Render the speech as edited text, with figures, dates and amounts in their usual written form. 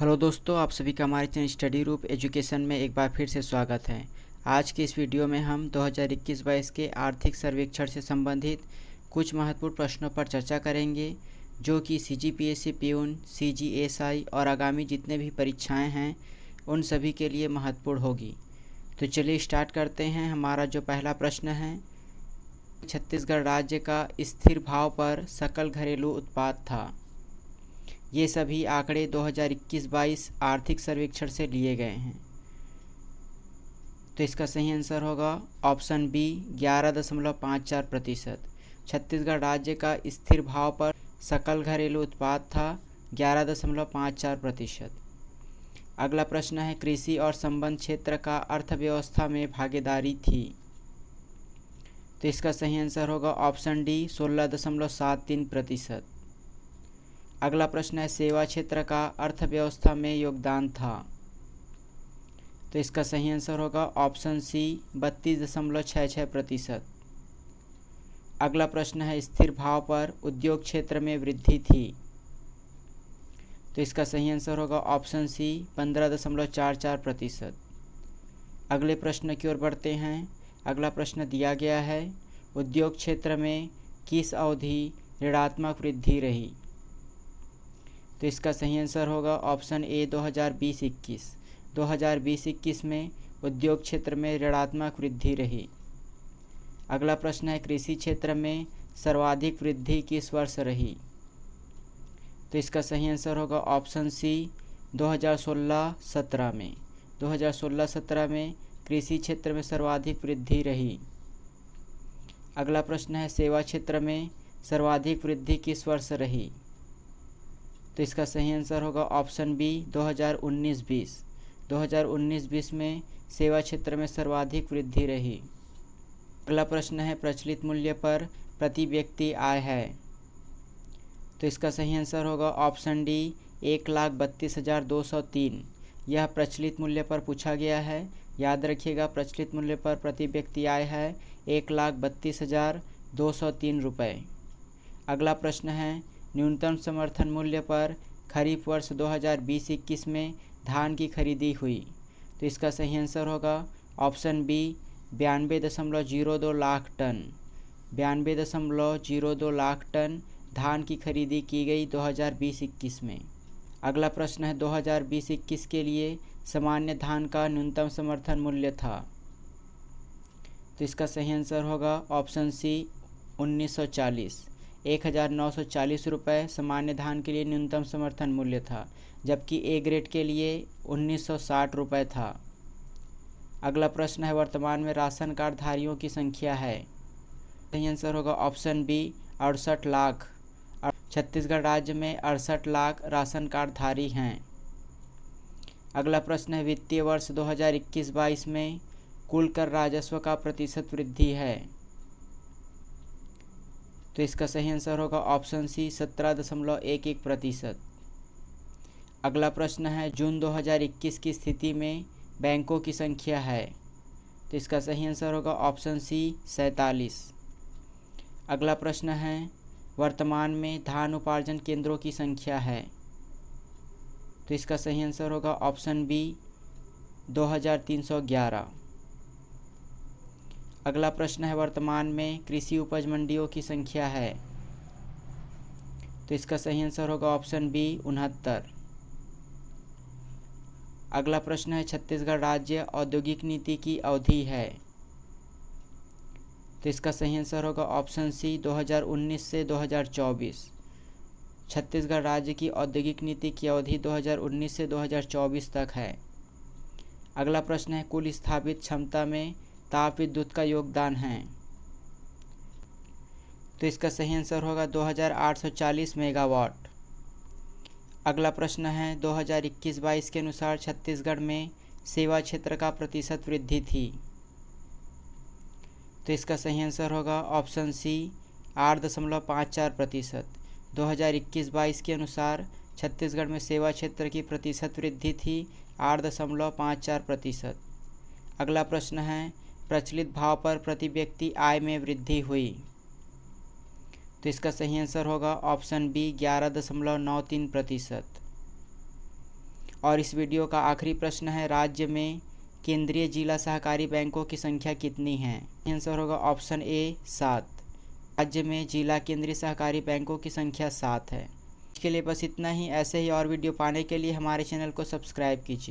Hello दोस्तों, आप सभी का हमारे चैनल स्टडी ग्रुप एजुकेशन में एक बार फिर से स्वागत है। आज के इस वीडियो में हम 2021-22 के आर्थिक सर्वेक्षण से संबंधित कुछ महत्वपूर्ण प्रश्नों पर चर्चा करेंगे, जो कि सीजीपीएससी प्यून, सीजीएसआई और आगामी जितने भी परीक्षाएं हैं उन सभी के लिए महत्वपूर्ण होगी। तो चलिए स्टार्ट करते हैं। हमारा जो पहला प्रश्न है, छत्तीसगढ़ राज्य का स्थिर भाव पर सकल घरेलू उत्पाद था। ये सभी आंकड़े 2021-22 आर्थिक सर्वेक्षण से लिए गए हैं। तो इसका सही आंसर होगा ऑप्शन बी 11.54%। छत्तीसगढ़ राज्य का स्थिर भाव पर सकल घरेलू उत्पाद था 11.54%। अगला प्रश्न है, कृषि और संबंध क्षेत्र का अर्थव्यवस्था में भागीदारी थी। तो इसका सही आंसर होगा ऑप्शन डी 16.73%। अगला प्रश्न है, सेवा क्षेत्र का अर्थव्यवस्था में योगदान था। तो इसका सही आंसर होगा ऑप्शन सी 32.66%। अगला प्रश्न है, स्थिर भाव पर उद्योग क्षेत्र में वृद्धि थी। तो इसका सही आंसर होगा ऑप्शन सी 15.44%। अगले प्रश्न की ओर बढ़ते हैं। अगला प्रश्न दिया गया है, उद्योग क्षेत्र में किस अवधि ऋणात्मक वृद्धि रही। तो इसका सही आंसर होगा ऑप्शन ए 2020-21। 2020-21 में उद्योग क्षेत्र में ऋणात्मक वृद्धि रही। अगला प्रश्न है, कृषि क्षेत्र में सर्वाधिक वृद्धि किस वर्ष रही। तो इसका सही आंसर होगा ऑप्शन सी 2016-17 में। 2016-17 में कृषि क्षेत्र में सर्वाधिक वृद्धि रही। अगला प्रश्न है, सेवा क्षेत्र में सर्वाधिक वृद्धि किस वर्ष रही। तो इसका सही आंसर होगा ऑप्शन बी 2019-20। 2019-20 में सेवा क्षेत्र में सर्वाधिक वृद्धि रही। अगला प्रश्न है, प्रचलित मूल्य पर प्रति व्यक्ति आय है। तो इसका सही आंसर होगा ऑप्शन डी 1,32,203। यह प्रचलित मूल्य पर पूछा गया है। याद रखिएगा, प्रचलित मूल्य पर प्रति व्यक्ति आय है 1,32,203 रुपये। अगला प्रश्न है, न्यूनतम समर्थन मूल्य पर खरीफ वर्ष 2020-21 में धान की खरीदी हुई। तो इसका सही आंसर होगा option B 92.02 lakh ton. 92.02 lakh ton धान की खरीदी की गई 2020-21 में। अगला प्रश्न है, 2020-21 के लिए सामान्य धान का न्यूनतम समर्थन मूल्य था। तो इसका सही आंसर होगा ऑप्शन सी 1940। 1940 रुपये सामान्य धान के लिए न्यूनतम समर्थन मूल्य था, जबकि ए ग्रेड के लिए 1960 रुपये था। अगला प्रश्न है, वर्तमान में राशन कार्ड धारियों की संख्या है। सही आंसर होगा ऑप्शन बी 68 लाख। छत्तीसगढ़ राज्य में 68 लाख राशन कार्ड धारी हैं। अगला प्रश्न है, वित्तीय वर्ष 2021-22 में कुल कर राजस्व का प्रतिशत वृद्धि है। तो इसका सही आंसर होगा ऑप्शन सी 17.11%। अगला प्रश्न है, जून 2021 की स्थिति में बैंकों की संख्या है। तो इसका सही आंसर होगा ऑप्शन सी 47। अगला प्रश्न है, वर्तमान में धान उपार्जन केंद्रों की संख्या है। तो इसका सही आंसर होगा ऑप्शन बी 2311। अगला प्रश्न है, वर्तमान में कृषि उपज मंडियों की संख्या है। तो इसका सही आंसर होगा ऑप्शन बी 69। अगला प्रश्न है, छत्तीसगढ़ राज्य औद्योगिक नीति की अवधि है। तो इसका सही आंसर होगा ऑप्शन सी 2019 से 2024। छत्तीसगढ़ राज्य की औद्योगिक नीति की अवधि 2019 से 2024 तक है। अगला प्रश्न है, कुल स्थापित क्षमता में ताप विद्युत का योगदान है। तो इसका सही आंसर होगा 2840 मेगावाट। अगला प्रश्न है, 2021-22 के अनुसार छत्तीसगढ़ में सेवा क्षेत्र का प्रतिशत वृद्धि थी। तो इसका सही आंसर होगा ऑप्शन सी 8.54%। 2021-22 के अनुसार छत्तीसगढ़ में सेवा क्षेत्र की प्रतिशत वृद्धि थी 8.54%। अगला प्रश्न है, प्रचलित भाव पर प्रति व्यक्ति आय में वृद्धि हुई। तो इसका सही आंसर होगा ऑप्शन बी 11.93%। और इस वीडियो का आखिरी प्रश्न है, राज्य में केंद्रीय जिला सहकारी बैंकों की संख्या कितनी है? आंसर होगा ऑप्शन ए 7। राज्य में जिला केंद्रीय सहकारी बैंकों की संख्या 7 है। इसके लिए बस इतना ही। ऐसे ही और वीडियो पाने के लिए हमारे चैनल को सब्सक्राइब कीजिए।